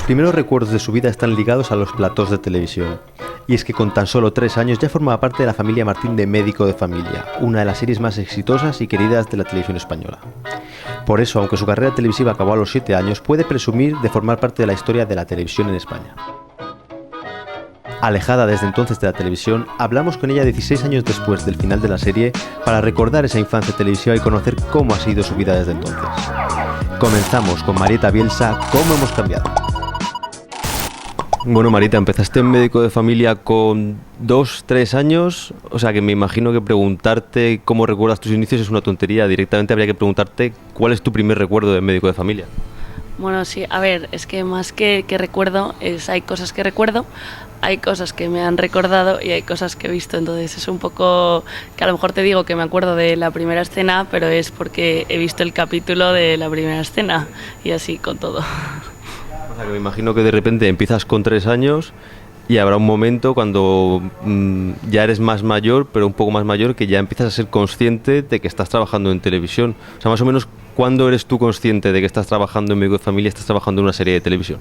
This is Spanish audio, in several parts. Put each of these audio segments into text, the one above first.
Los primeros recuerdos de su vida están ligados a los platós de televisión. Y es que con tan solo 3 años ya formaba parte de la familia Martín de Médico de Familia, una de las series más exitosas y queridas de la televisión española. Por eso, aunque su carrera televisiva acabó a los 7 años, puede presumir de formar parte de la historia de la televisión en España. Alejada desde entonces de la televisión, hablamos con ella 16 años después del final de la serie para recordar esa infancia televisiva y conocer cómo ha sido su vida desde entonces. Comenzamos con Marieta Bielsa, ¿Cómo hemos cambiado? Bueno, Marieta, empezaste en Médico de Familia con 2, 3 años, o sea que me imagino que preguntarte cómo recuerdas tus inicios es una tontería. Directamente habría que preguntarte cuál es tu primer recuerdo de Médico de Familia. Bueno, sí, a ver, es que más que recuerdo, hay cosas que recuerdo, hay cosas que me han recordado y hay cosas que he visto, entonces es un poco que a lo mejor te digo que me acuerdo de la primera escena, pero es porque he visto el capítulo de la primera escena y así con todo. O sea que me imagino que de repente empiezas con 3 años y habrá un momento cuando ya eres más mayor, pero un poco más mayor, que ya empiezas a ser consciente de que estás trabajando en televisión. O sea, más o menos, ¿cuándo eres tú consciente de que estás trabajando en Médico de Familia, estás trabajando en una serie de televisión?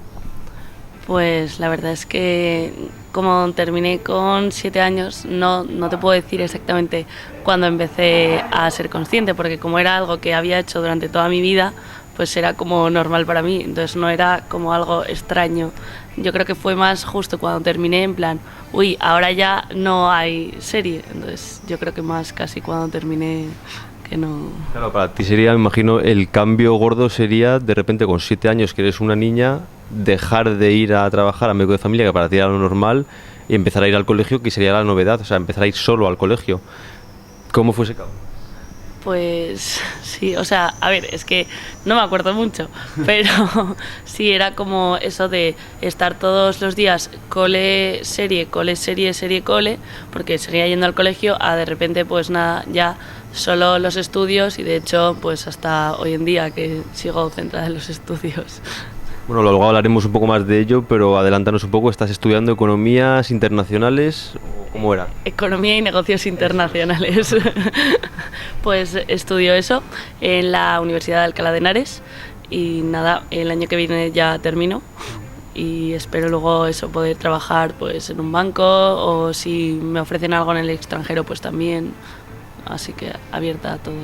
Pues la verdad es que como terminé con 7 años, no te puedo decir exactamente cuándo empecé a ser consciente, porque como era algo que había hecho durante toda mi vida, pues era como normal para mí, entonces no era como algo extraño. Yo creo que fue más justo cuando terminé, en plan, uy, ahora ya no hay serie, entonces yo creo que más casi cuando terminé que no... Claro, para ti sería, me imagino, el cambio gordo sería de repente con 7 años que eres una niña, dejar de ir a trabajar a Médico de Familia, que para ti era lo normal, y empezar a ir al colegio, que sería la novedad, o sea, empezar a ir solo al colegio. ¿Cómo fue ese cambio? Pues sí, o sea, a ver, es que no me acuerdo mucho, pero sí, era como eso de estar todos los días cole, serie, cole, porque seguía yendo al colegio, a de repente pues nada, ya solo los estudios y de hecho pues hasta hoy en día que sigo centrada en los estudios. Bueno, luego hablaremos un poco más de ello, pero adelántanos un poco, ¿estás estudiando economías internacionales o cómo era? Economía y negocios internacionales. Pues estudio eso en la Universidad de Alcalá de Henares y nada, el año que viene ya termino y espero luego eso, poder trabajar pues en un banco o si me ofrecen algo en el extranjero pues también, así que abierta a todo.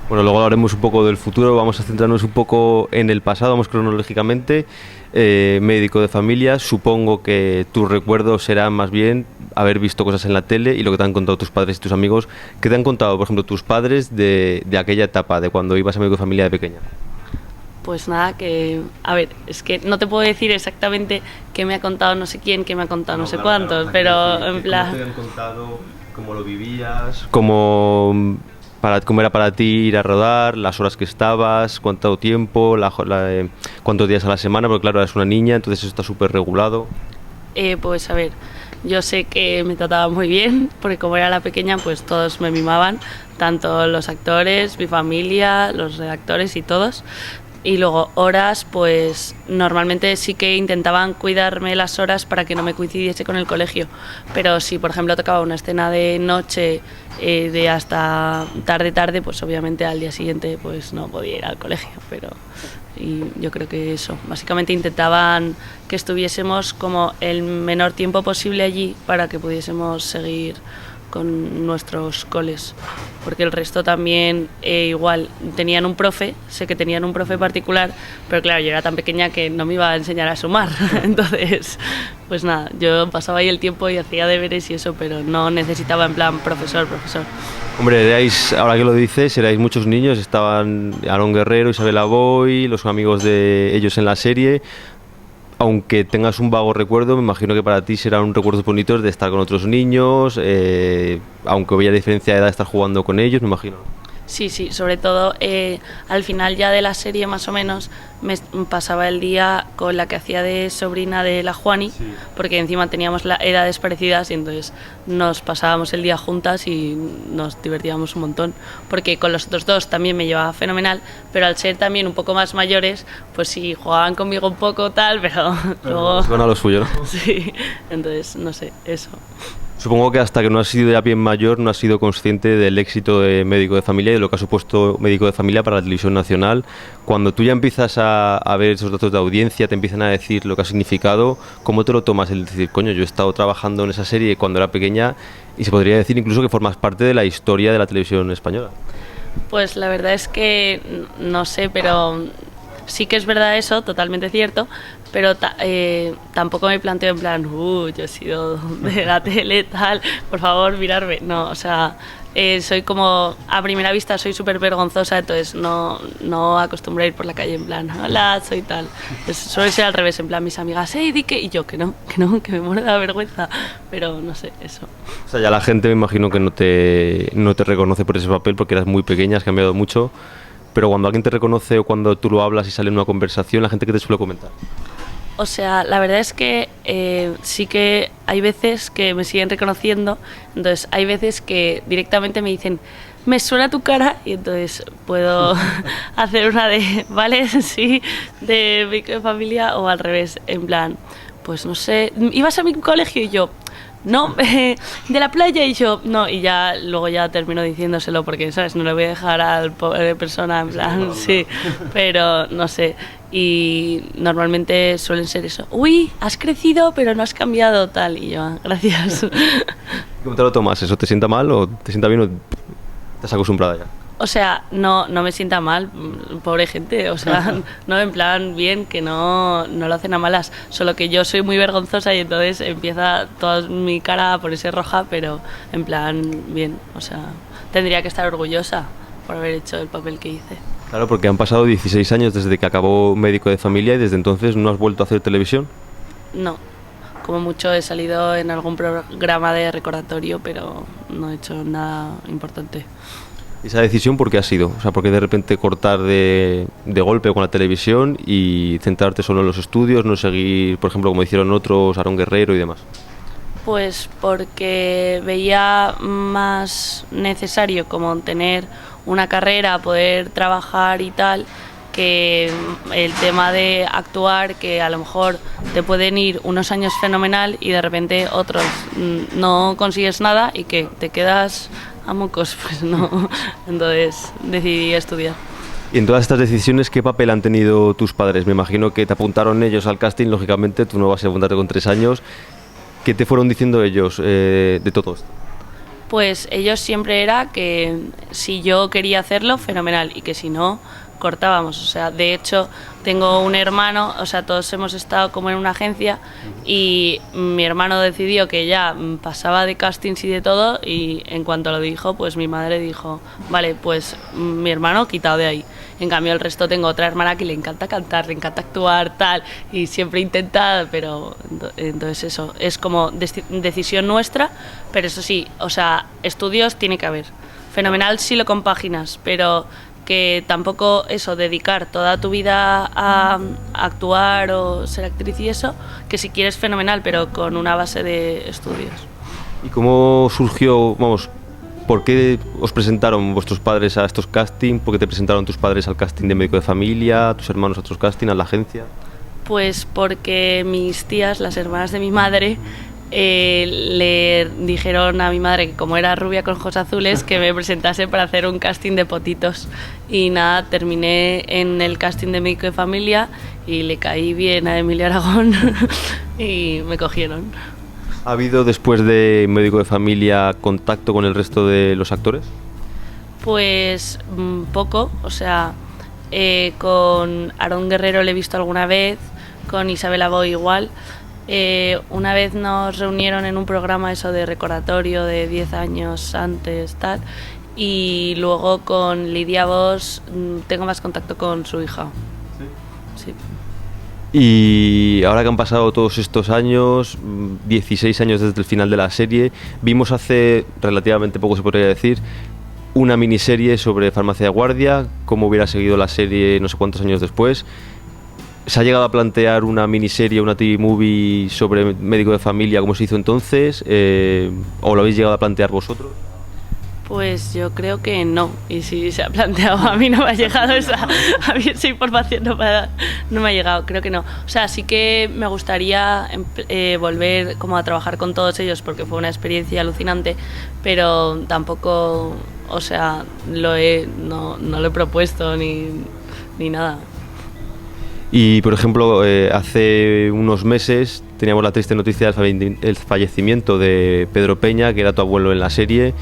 Bueno, luego hablaremos un poco del futuro, vamos a centrarnos un poco en el pasado, vamos cronológicamente. Médico de Familia, supongo que tus recuerdos serán más bien haber visto cosas en la tele y lo que te han contado tus padres y tus amigos. ¿Qué te han contado, por ejemplo, tus padres de aquella etapa, de cuando ibas a Médico de Familia de pequeña? Pues nada, que, a ver, es que no te puedo decir exactamente qué me ha contado no sé quién, qué me ha contado no sé cuántos, pero en plan... ¿Cómo te han contado? ¿Cómo lo vivías? ¿Cómo era para ti ir a rodar? ¿Las horas que estabas? ¿Cuánto tiempo? ¿Cuántos días a la semana? Porque claro, eres una niña, entonces eso está súper regulado. Pues a ver, yo sé que me trataban muy bien, porque como era la pequeña, pues todos me mimaban, tanto los actores, mi familia, los redactores y todos. Y luego horas, pues normalmente sí que intentaban cuidarme las horas para que no me coincidiese con el colegio. Pero si, por ejemplo, tocaba una escena de noche de hasta tarde, pues obviamente al día siguiente pues no podía ir al colegio. Y yo creo que eso, básicamente intentaban que estuviésemos como el menor tiempo posible allí para que pudiésemos seguir con nuestros coles, porque el resto también igual tenían un profe, sé que tenían un profe particular, pero claro, yo era tan pequeña que no me iba a enseñar a sumar, entonces pues nada, yo pasaba ahí el tiempo y hacía deberes y eso, pero no necesitaba en plan profesor. Hombre, ahora que lo dices, erais muchos niños, estaban Aaron Guerrero, Isabel Aboy, los amigos de ellos en la serie. Aunque tengas un vago recuerdo, me imagino que para ti serán recuerdos bonitos de estar con otros niños, aunque hubiera diferencia de edad, estar jugando con ellos, me imagino. Sí, sobre todo al final ya de la serie más o menos me pasaba el día con la que hacía de sobrina de la Juani, sí, porque encima teníamos edades parecidas y entonces nos pasábamos el día juntas y nos divertíamos un montón, porque con los otros dos también me llevaba fenomenal, pero al ser también un poco más mayores, pues sí, jugaban conmigo un poco tal, pero luego... Van a lo suyo, ¿no? Sí, entonces no sé, eso. Supongo que hasta que no has sido ya bien mayor no has sido consciente del éxito de Médico de Familia y de lo que ha supuesto Médico de Familia para la televisión nacional. Cuando tú ya empiezas a ver esos datos de audiencia, te empiezan a decir lo que ha significado, ¿cómo te lo tomas? El decir, coño, yo he estado trabajando en esa serie cuando era pequeña y se podría decir incluso que formas parte de la historia de la televisión española. Pues la verdad es que no sé, pero sí que es verdad eso, totalmente cierto, pero tampoco me planteo en plan, yo he sido de la tele, tal, por favor, mirarme. No, o sea, soy como, a primera vista soy súper vergonzosa, entonces no acostumbro a ir por la calle en plan, hola, soy tal. Suele ser al revés, en plan, mis amigas, di que, y yo, que no, que me muero de la vergüenza, pero no sé, eso. O sea, ya la gente me imagino que no te reconoce por ese papel porque eras muy pequeña, has cambiado mucho, pero cuando alguien te reconoce o cuando tú lo hablas y sale en una conversación, la gente que te suele comentar. O sea, la verdad es que sí que hay veces que me siguen reconociendo, entonces hay veces que directamente me dicen, me suena tu cara, y entonces puedo hacer una de, ¿vale? Sí, de Médico de Familia, o al revés, en plan, pues no sé, ¿ibas a mi colegio? Y yo, no, de la playa, y yo, no, y ya luego ya termino diciéndoselo porque, ¿sabes? No le voy a dejar al pobre persona, en plan, sí, pero no sé. Y normalmente suelen ser eso, uy, has crecido pero no has cambiado, tal, y yo, gracias. ¿Cómo te lo tomas? ¿Eso te sienta mal o te sienta bien o te has acostumbrado ya? O sea, no me sienta mal, pobre gente, o sea, no, en plan, bien, que no lo hacen a malas, solo que yo soy muy vergonzosa y entonces empieza toda mi cara a ponerse roja, pero en plan, bien, o sea, tendría que estar orgullosa por haber hecho el papel que hice. Claro, porque han pasado 16 años desde que acabó Médico de Familia y desde entonces no has vuelto a hacer televisión. No, como mucho he salido en algún programa de recordatorio, pero no he hecho nada importante. ¿Y esa decisión por qué ha sido? O sea, ¿por qué de repente cortar de golpe con la televisión y centrarte solo en los estudios, no seguir, por ejemplo, como hicieron otros, Aarón Guerrero y demás? Pues porque veía más necesario como tener una carrera, poder trabajar y tal, que el tema de actuar, que a lo mejor te pueden ir unos años fenomenal y de repente otros no consigues nada y que te quedas a mocos, pues no. Entonces decidí estudiar. Y en todas estas decisiones, ¿qué papel han tenido tus padres? Me imagino que te apuntaron ellos al casting, lógicamente, tú no vas a apuntarte con 3 años. ¿Qué te fueron diciendo ellos de todo esto? Pues ellos siempre era que si yo quería hacerlo, fenomenal, y que si no, cortábamos. O sea, de hecho, tengo un hermano, o sea, todos hemos estado como en una agencia y mi hermano decidió que ya pasaba de castings y de todo, y en cuanto lo dijo, pues mi madre dijo, vale, pues mi hermano quitado de ahí. En cambio, el resto tengo otra hermana que le encanta cantar, le encanta actuar, tal, y siempre intenta, pero entonces eso, es como decisión nuestra, pero eso sí, o sea, estudios tiene que haber. Fenomenal si lo compaginas, pero que tampoco eso, dedicar toda tu vida a actuar o ser actriz y eso, que si quieres fenomenal, pero con una base de estudios. ¿Y cómo surgió, vamos, por qué os presentaron vuestros padres a estos castings? ¿Por qué te presentaron tus padres al casting de Médico de Familia, tus hermanos a otros castings, a la agencia? Pues porque mis tías, las hermanas de mi madre, le dijeron a mi madre que como era rubia con ojos azules que me presentase para hacer un casting de potitos, y nada, terminé en el casting de Médico de Familia y le caí bien a Emilio Aragón y me cogieron. ¿Ha habido después de Médico de Familia contacto con el resto de los actores? Pues poco, o sea, con Aarón Guerrero le he visto alguna vez, con Isabel Aboy igual. Una vez nos reunieron en un programa eso de recordatorio de 10 años antes, tal, y luego con Lidia Vos tengo más contacto con su hija. Sí. Y ahora que han pasado todos estos años, 16 años desde el final de la serie, vimos hace relativamente poco, se podría decir, una miniserie sobre Farmacia de Guardia, cómo hubiera seguido la serie no sé cuántos años después. ¿Se ha llegado a plantear una miniserie, una TV movie sobre Médico de Familia como se hizo entonces? ¿O lo habéis llegado a plantear vosotros? Pues yo creo que no, y si se ha planteado, a mí no me ha llegado esa información, no no me ha llegado, creo que no. O sea, sí que me gustaría volver como a trabajar con todos ellos porque fue una experiencia alucinante, pero tampoco, o sea, no lo he propuesto ni nada. Y, por ejemplo, hace unos meses teníamos la triste noticia del fallecimiento de Pedro Peña, que era tu abuelo en la serie.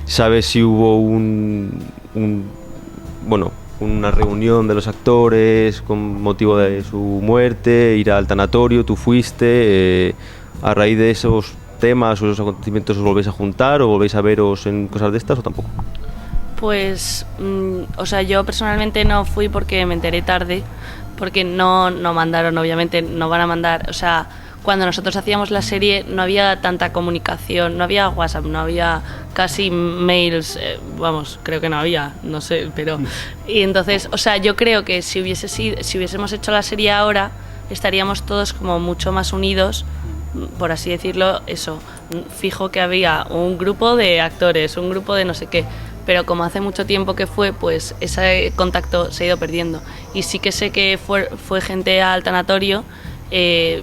¿Sabes si hubo una reunión de los actores con motivo de su muerte, ir al tanatorio? ¿Tú fuiste? ¿A raíz de esos temas o esos acontecimientos os volvéis a juntar o volvéis a veros en cosas de estas o tampoco? Pues, o sea, yo personalmente no fui porque me enteré tarde, porque no mandaron, obviamente, no van a mandar, o sea, cuando nosotros hacíamos la serie no había tanta comunicación, no había WhatsApp, no había casi mails, vamos, creo que no había, no sé, pero... Y entonces, o sea, yo creo que si hubiésemos hecho la serie ahora, estaríamos todos como mucho más unidos, por así decirlo, eso, fijo que había un grupo de actores, un grupo de no sé qué, pero como hace mucho tiempo que fue, pues ese contacto se ha ido perdiendo. Y sí que sé que fue gente al tanatorio,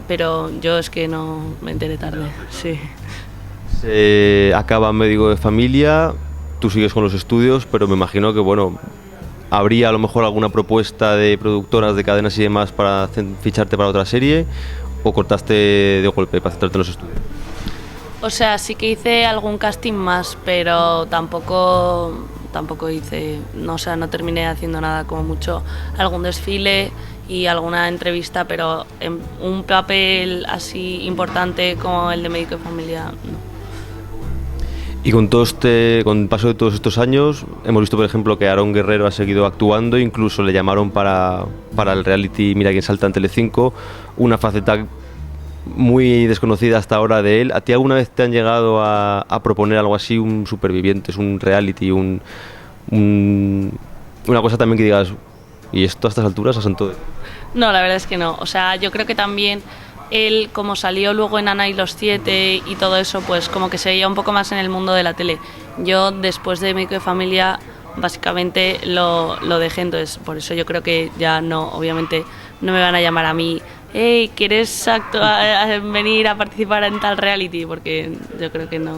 pero yo es que no me enteré tarde, sí. Se acaba Médico de Familia, tú sigues con los estudios, pero me imagino que, bueno, habría a lo mejor alguna propuesta de productoras, de cadenas y demás para ficharte para otra serie, o cortaste de golpe para centrarte en los estudios. O sea, sí que hice algún casting más, pero tampoco hice, no, o sea, no terminé haciendo nada, como mucho algún desfile y alguna entrevista, pero en un papel así importante como el de Médico de Familia, no. Y con el paso de todos estos años, hemos visto, por ejemplo, que Aarón Guerrero ha seguido actuando, incluso le llamaron para el reality Mira quién salta en Telecinco, una faceta muy desconocida hasta ahora de él. ¿A ti alguna vez te han llegado a proponer algo así, un Supervivientes, un reality, una cosa también que digas, ¿y esto a estas alturas a Santo? No, la verdad es que no. O sea, yo creo que también él, como salió luego en Ana y los 7 y todo eso, pues como que se veía un poco más en el mundo de la tele. Yo, después de Médico de Familia, básicamente lo dejé, entonces por eso yo creo que ya no, obviamente no me van a llamar a mí, hey, ¿quieres venir a participar en tal reality? Porque yo creo que no.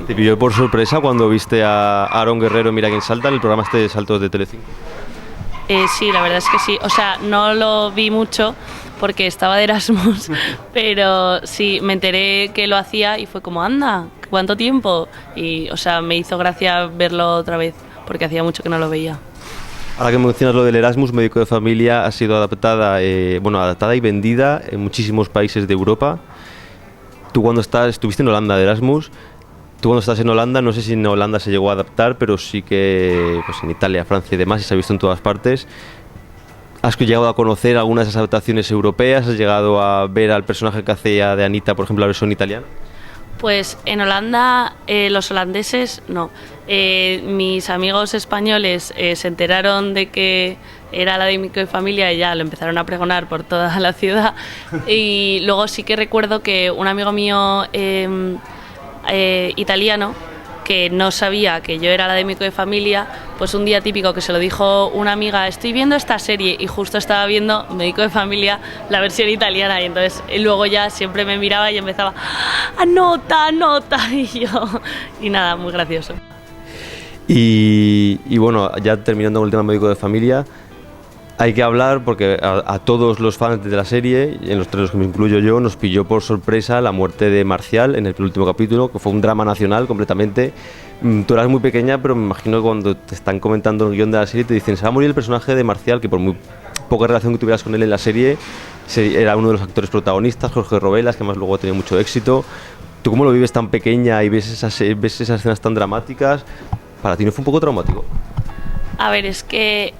¿Te pilló por sorpresa cuando viste a Aarón Guerrero Mira quién salta en el programa de Saltos de Telecinco? Sí, la verdad es que sí. O sea, no lo vi mucho porque estaba de Erasmus, pero sí, me enteré que lo hacía y fue como, anda, ¿cuánto tiempo? Y, o sea, me hizo gracia verlo otra vez porque hacía mucho que no lo veía. Ahora que mencionas lo del Erasmus, Médico de Familia ha sido adaptada y vendida en muchísimos países de Europa. Tú cuando estuviste en Holanda de Erasmus, tú cuando estás en Holanda, no sé si en Holanda se llegó a adaptar, pero sí que pues en Italia, Francia y demás, y se ha visto en todas partes. ¿Has llegado a conocer algunas de esas adaptaciones europeas? ¿Has llegado a ver al personaje que hacía de Anita, por ejemplo, la versión italiana? Pues en Holanda, los holandeses no. Mis amigos españoles se enteraron de que era la de Médico de Familia y ya lo empezaron a pregonar por toda la ciudad. Y luego sí que recuerdo que un amigo mío italiano, que no sabía que yo era la de Médico de Familia, pues un día típico que se lo dijo una amiga, estoy viendo esta serie, y justo estaba viendo Médico de Familia, la versión italiana, y entonces luego ya siempre me miraba y empezaba, anota, y nada, muy gracioso. Y bueno, ya terminando con el tema Médico de Familia, hay que hablar porque a todos los fans de la serie, y en los tres los que me incluyo yo, nos pilló por sorpresa la muerte de Marcial en el penúltimo capítulo, que fue un drama nacional completamente. Tú eras muy pequeña, pero me imagino que cuando te están comentando el guión de la serie te dicen, se va a morir el personaje de Marcial, que por muy poca relación que tuvieras con él en la serie, era uno de los actores protagonistas, Jorge Robelas, que además luego ha tenido mucho éxito. ¿Tú cómo lo vives tan pequeña y ves esas escenas tan dramáticas? ¿Para ti no fue un poco traumático? A ver, es que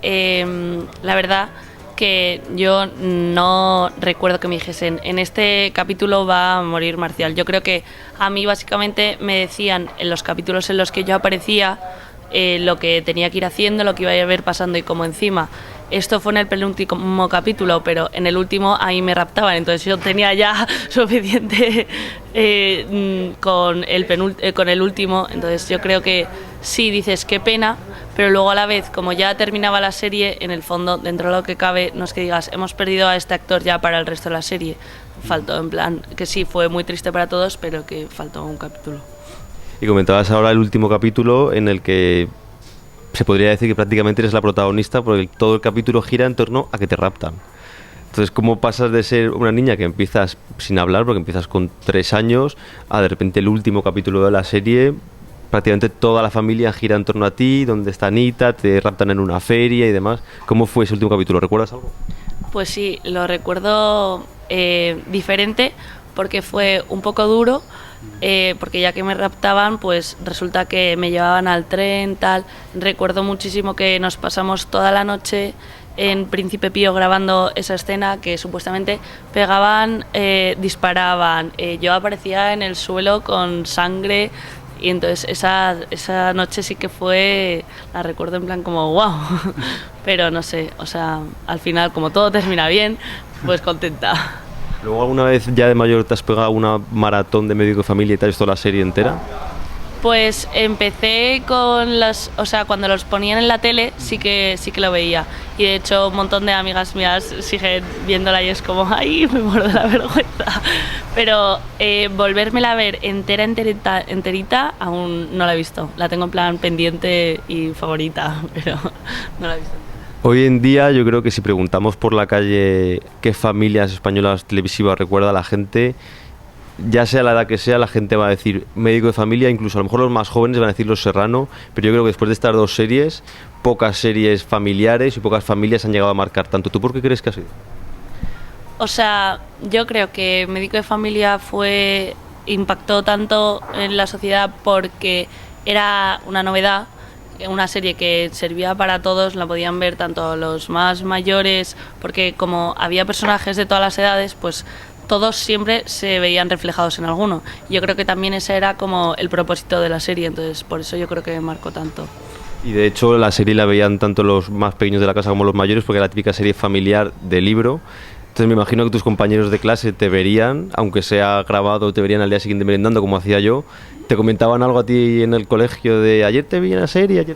la verdad que yo no recuerdo que me dijesen, en este capítulo va a morir Marcial. Yo creo que a mí básicamente me decían en los capítulos en los que yo aparecía lo que tenía que ir haciendo, lo que iba a ir pasando, y como encima esto fue en el penúltimo capítulo, pero en el último ahí me raptaban, entonces yo tenía ya suficiente con el último, entonces yo creo que sí dices qué pena, pero luego a la vez, como ya terminaba la serie, en el fondo, dentro de lo que cabe, no es que digas, hemos perdido a este actor ya para el resto de la serie. Faltó, en plan, que sí, fue muy triste para todos, pero que faltó un capítulo. Y comentabas ahora el último capítulo en el que se podría decir que prácticamente eres la protagonista porque todo el capítulo gira en torno a que te raptan. Entonces, ¿cómo pasas de ser una niña que empiezas sin hablar, porque empiezas con 3 años, a de repente el último capítulo de la serie, prácticamente toda la familia gira en torno a ti, donde está Anita, te raptan en una feria y demás? ¿Cómo fue ese último capítulo? ¿Recuerdas algo? Pues sí, lo recuerdo diferente porque fue un poco duro, porque ya que me raptaban, pues resulta que me llevaban al tren, tal. Recuerdo muchísimo que nos pasamos toda la noche en Príncipe Pío grabando esa escena que supuestamente pegaban, disparaban, yo aparecía en el suelo con sangre y entonces esa noche sí que fue, la recuerdo en plan como wow, pero no sé, o sea, al final como todo termina bien, pues contenta. ¿Luego alguna vez ya de mayor te has pegado una maratón de Médico de Familia y te has visto la serie entera? Pues empecé con las, o sea, cuando los ponían en la tele sí que lo veía y de hecho un montón de amigas mías siguen viéndola y es como ay, me muero de la vergüenza, pero volvérmela a ver enterita aún no la he visto, la tengo en plan pendiente y favorita, pero no la he visto. Hoy en día yo creo que si preguntamos por la calle qué familias españolas televisivas recuerda a la gente, ya sea la edad que sea, la gente va a decir Médico de Familia, incluso a lo mejor los más jóvenes van a decir Los Serrano, pero yo creo que después de estas 2 series, pocas series familiares y pocas familias han llegado a marcar tanto. ¿Tú por qué crees que ha sido? O sea, yo creo que Médico de Familia impactó tanto en la sociedad porque era una novedad, una serie que servía para todos, la podían ver tanto los más mayores, porque como había personajes de todas las edades, pues todos siempre se veían reflejados en alguno. Yo creo que también ese era como el propósito de la serie, entonces por eso yo creo que me marcó tanto. Y de hecho la serie la veían tanto los más pequeños de la casa como los mayores porque era la típica serie familiar de libro. Entonces me imagino que tus compañeros de clase te verían, aunque sea grabado, te verían al día siguiente merendando como hacía yo. ¿Te comentaban algo a ti en el colegio de ayer te vi en la serie?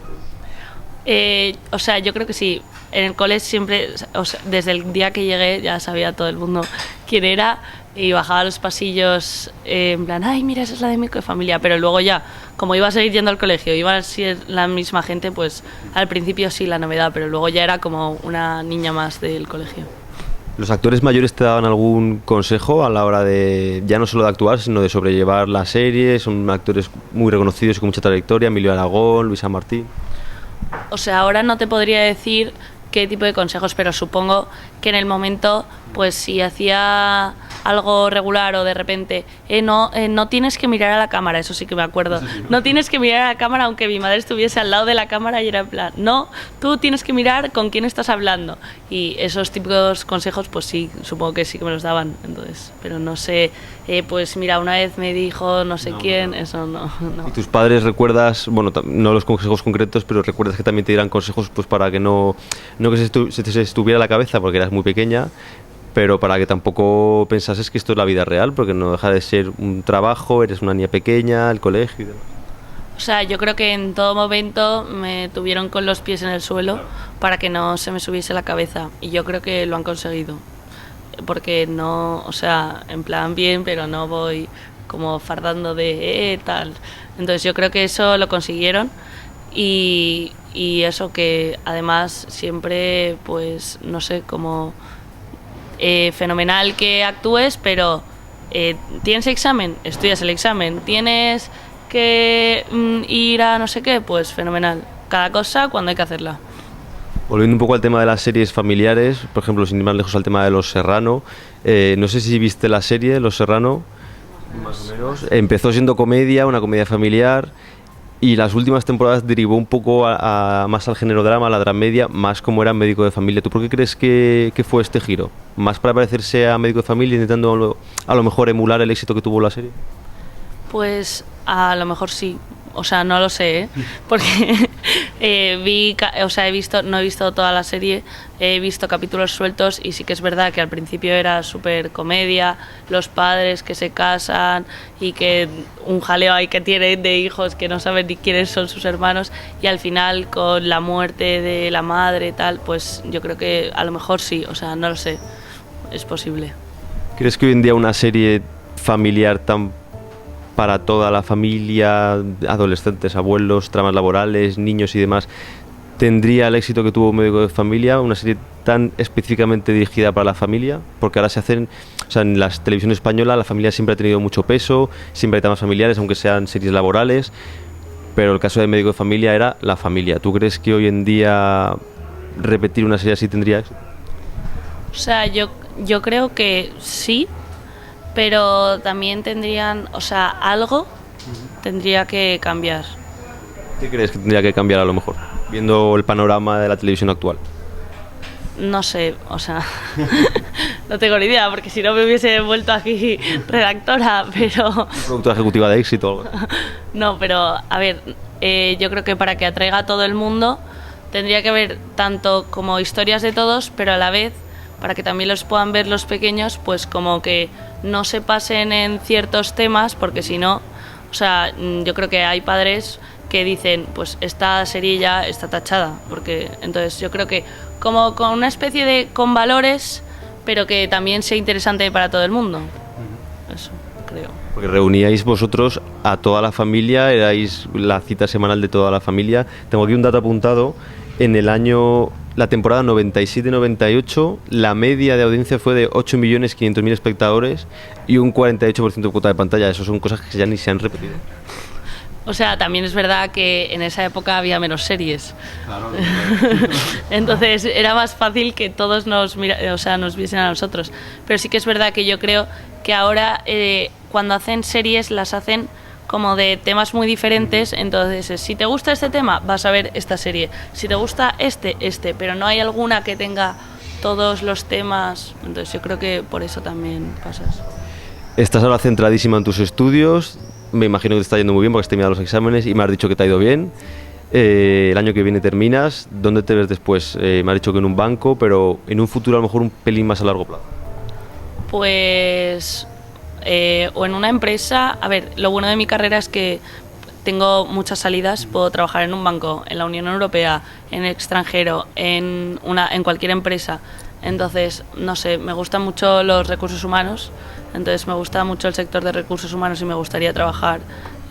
O sea, yo creo que sí. En el cole siempre, o sea, desde el día que llegué ya sabía todo el mundo quién era y bajaba a los pasillos en plan, ay, mira, esa es la de Médico de Familia. Pero luego ya, como iba a seguir yendo al colegio, iba a ser la misma gente, pues al principio sí la novedad, pero luego ya era como una niña más del colegio. ¿Los actores mayores te daban algún consejo a la hora de, ya no solo de actuar, sino de sobrellevar la serie? Son actores muy reconocidos y con mucha trayectoria, Emilio Aragón, Luisa Martín. O sea, ahora no te podría decir qué tipo de consejos, pero supongo que en el momento, pues si hacía algo regular o de repente, no tienes que mirar a la cámara, eso sí que me acuerdo. No tienes que mirar a la cámara aunque mi madre estuviese al lado de la cámara y era en plan, no, tú tienes que mirar con quién estás hablando. Y esos típicos consejos, pues sí, supongo que sí que me los daban, entonces, pero no sé, pues mira, una vez me dijo no sé quién, eso no. ¿Y tus padres recuerdas, bueno, no los consejos concretos, pero recuerdas que también te dieran consejos pues para que no que se estuviera la cabeza porque eras muy pequeña, pero para que tampoco pensases que esto es la vida real, porque no deja de ser un trabajo, eres una niña pequeña, el colegio y demás? O sea, yo creo que en todo momento me tuvieron con los pies en el suelo para que no se me subiese la cabeza y yo creo que lo han conseguido, porque no, o sea, en plan bien, pero no voy como fardando de tal. Entonces yo creo que eso lo consiguieron y eso que además siempre, pues no sé, como fenomenal que actúes, pero ¿tienes examen? Estudias el examen. ¿Tienes que ir a no sé qué? Pues fenomenal. Cada cosa cuando hay que hacerla. Volviendo un poco al tema de las series familiares, por ejemplo, sin ir más lejos al tema de Los Serrano, no sé si viste la serie Los Serrano, más o menos. Empezó siendo comedia, una comedia familiar, y las últimas temporadas derivó un poco más al género drama, a la dramedia, más como era Médico de Familia. ¿Tú por qué crees que fue este giro? ¿Más para parecerse a Médico de Familia, intentando a lo mejor emular el éxito que tuvo la serie? Pues a lo mejor sí. o sea, no lo sé, ¿eh? Porque no he visto toda la serie, he visto capítulos sueltos y sí que es verdad que al principio era súper comedia, los padres que se casan y que un jaleo ahí que tienen de hijos que no saben ni quiénes son sus hermanos, y al final con la muerte de la madre y tal, pues yo creo que a lo mejor sí, o sea, no lo sé, es posible. ¿Crees que hoy en día una serie familiar tan para toda la familia, adolescentes, abuelos, tramas laborales, niños y demás, tendría el éxito que tuvo Médico de Familia, una serie tan específicamente dirigida para la familia? Porque ahora se hacen, o sea, en la televisión española la familia siempre ha tenido mucho peso, siempre hay temas familiares, aunque sean series laborales, pero el caso de Médico de Familia era la familia. ¿Tú crees que hoy en día repetir una serie así tendría éxito? O sea, yo creo que sí, pero también tendrían, o sea, algo tendría que cambiar. ¿Qué crees que tendría que cambiar a lo mejor, viendo el panorama de la televisión actual? No sé, o sea, no tengo ni idea, porque si no me hubiese vuelto aquí redactora, pero... Productora ejecutiva de éxito o algo. No, pero a ver, yo creo que para que atraiga a todo el mundo tendría que haber tanto como historias de todos, pero a la vez, para que también los puedan ver los pequeños, pues como que no se pasen en ciertos temas, porque si no, o sea, yo creo que hay padres que dicen, pues esta serie ya está tachada, porque entonces yo creo que como con una especie de con valores, pero que también sea interesante para todo el mundo. Eso, creo. Porque reuníais vosotros a toda la familia, erais la cita semanal de toda la familia. Tengo aquí un dato apuntado. En el año, la temporada 97-98, la media de audiencia fue de 8.500.000 espectadores y un 48% de cuota de pantalla. Eso son cosas que ya ni se han repetido. O sea, también es verdad que en esa época había menos series. Claro. Entonces era más fácil que todos nos viesen a nosotros. Pero sí que es verdad que yo creo que ahora cuando hacen series las hacen como de temas muy diferentes. Entonces, si te gusta este tema, vas a ver esta serie. Si te gusta pero no hay alguna que tenga todos los temas. Entonces yo creo que por eso también pasas. Estás ahora centradísima en tus estudios. Me imagino que te está yendo muy bien porque has terminado los exámenes y me has dicho que te ha ido bien. El año que viene terminas. ¿Dónde te ves después? Me has dicho que en un banco, pero en un futuro a lo mejor un pelín más a largo plazo. Pues... o en una empresa. A ver, lo bueno de mi carrera es que tengo muchas salidas. Puedo trabajar en un banco, en la Unión Europea, en el extranjero, en cualquier empresa. Entonces, no sé, me gustan mucho los recursos humanos. Entonces me gusta mucho el sector de recursos humanos y me gustaría trabajar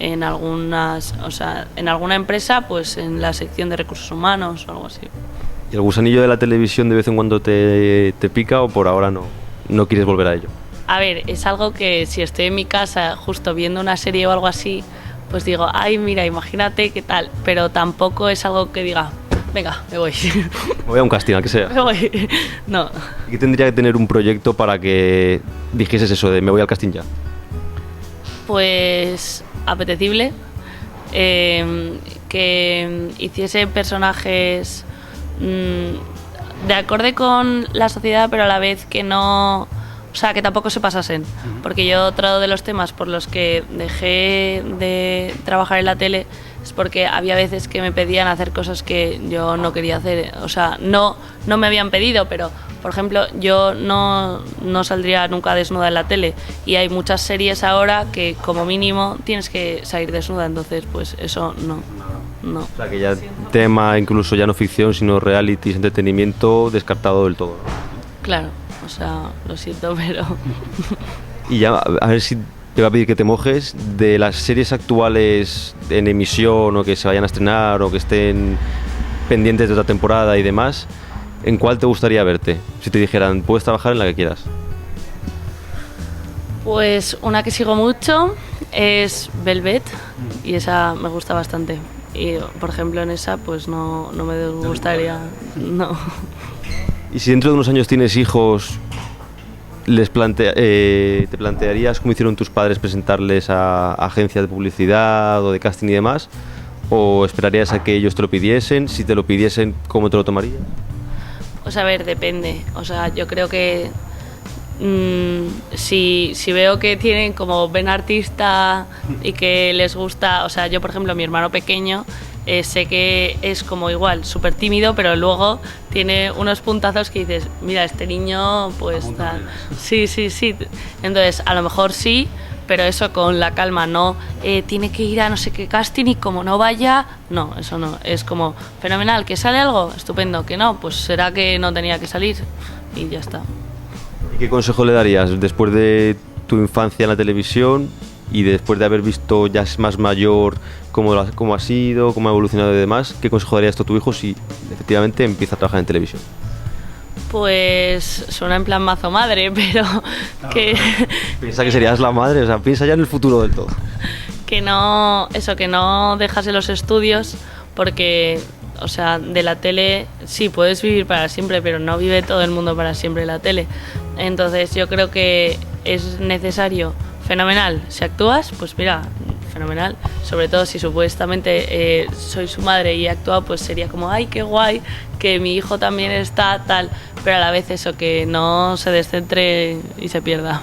en alguna empresa, pues en la sección de recursos humanos o algo así. ¿Y el gusanillo de la televisión de vez en cuando te pica o por ahora no quieres volver a ello? A ver, es algo que si estoy en mi casa justo viendo una serie o algo así, pues digo, ay, mira, imagínate qué tal, pero tampoco es algo que diga, venga, me voy. Me voy a un casting, al que sea. Me voy. No. ¿Y qué tendría que tener un proyecto para que dijeses eso de me voy al casting ya? Pues apetecible, que hiciese personajes de acorde con la sociedad, pero a la vez que no... O sea, que tampoco se pasasen, porque yo otro de los temas por los que dejé de trabajar en la tele es porque había veces que me pedían hacer cosas que yo no quería hacer. O sea, no me habían pedido, pero, por ejemplo, yo no saldría nunca desnuda en la tele, y hay muchas series ahora que como mínimo tienes que salir desnuda, entonces pues eso no. O sea, que ya tema incluso ya no ficción, sino realities, entretenimiento, descartado del todo, ¿no? Claro. O sea, lo siento, pero... Y ya, a ver si te va a pedir que te mojes, de las series actuales en emisión o que se vayan a estrenar o que estén pendientes de otra temporada y demás, ¿en cuál te gustaría verte? Si te dijeran, puedes trabajar en la que quieras. Pues una que sigo mucho es Velvet, y esa me gusta bastante. Y, por ejemplo, en esa pues no me gustaría... No. Y si dentro de unos años tienes hijos, ¿te plantearías, como hicieron tus padres, presentarles a agencias de publicidad o de casting y demás? ¿O esperarías a que ellos te lo pidiesen? Si te lo pidiesen, ¿cómo te lo tomarías? Pues a ver, depende. O sea, yo creo que si veo que tienen como ven artista y que les gusta, o sea, yo por ejemplo, mi hermano pequeño, sé que es como igual, súper tímido, pero luego tiene unos puntazos que dices, mira, este niño pues tal. Sí. Entonces, a lo mejor sí, pero eso con la calma, no tiene que ir a no sé qué casting y como no vaya, no, eso no, es como fenomenal, que sale algo, estupendo, que no, pues será que no tenía que salir y ya está. ¿Y qué consejo le darías después de tu infancia en la televisión y después de haber visto ya más mayor cómo ha sido, cómo ha evolucionado y demás? ¿Qué consejo darías tú a tu hijo si efectivamente empieza a trabajar en televisión? Pues suena en plan mazo madre, pero que... Piensa que serías la madre, o sea, piensa ya en el futuro del todo. Que no dejase los estudios porque, o sea, de la tele sí puedes vivir para siempre, pero no vive todo el mundo para siempre la tele. Entonces yo creo que es necesario, fenomenal, si actúas, pues mira, fenomenal, sobre todo si supuestamente soy su madre y he actuado, pues sería como, ay, qué guay, que mi hijo también está tal, pero a la vez eso, que no se descentre y se pierda.